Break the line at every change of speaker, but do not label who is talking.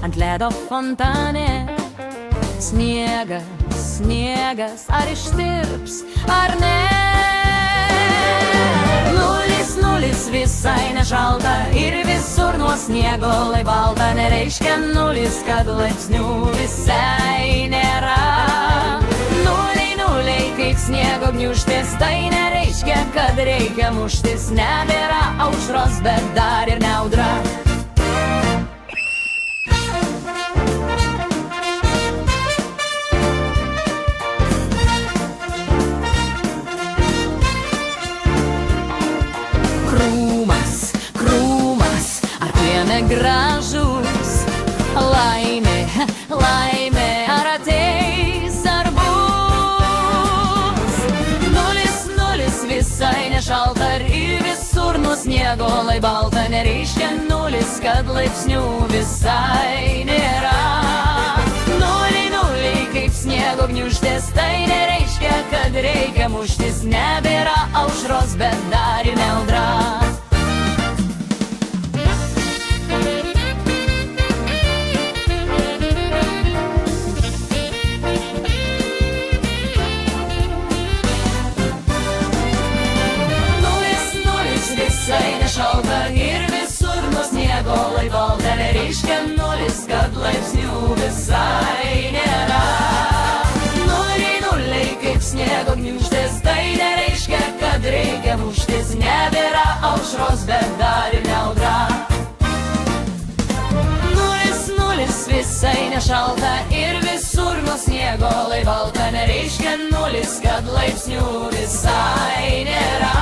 ant ledo fontanė. Sniegas, sniegas, ar ištirps, ar ne? Nulis, nulis, visai nešalta ir visur nuo sniego lai balta. Nereiškia nulis, kad laipsnių visai nėra. Nuliai, nuliai, kaip sniego gniūžtės, tai nereiškia, kad reikia muštis. Nebėra aušros, bet dar ir ne audra. Krūmas, krūmas, ar pieme gražus? Laimė, laimė, ar ateis, ar bus? Nulis, nulis, visai nešalta ir visur nuo sniego lai balta. Nereiškia nulis, kad laipsnių visai nėra. Nuliai, nuliai, kaip sniego gniūžtės, tai nereiškia, kad reikia muštis. Nebėra aušros, bet dar ir ne audra. Visai nešalta ir visur nuo sniego lai balta. Nereiškia nulis, kad laipsnių visai nėra. Nuliai, nuliai, kaip sniego gniūžtės, tai nereiškia, kad reikia muštis. Nebėra aušros, bet dar ir ne audra. Nulis, nulis, visai nešalta ir visur nuo sniego lai balta. Nereiškia nulis, kad laipsnių visai nėra.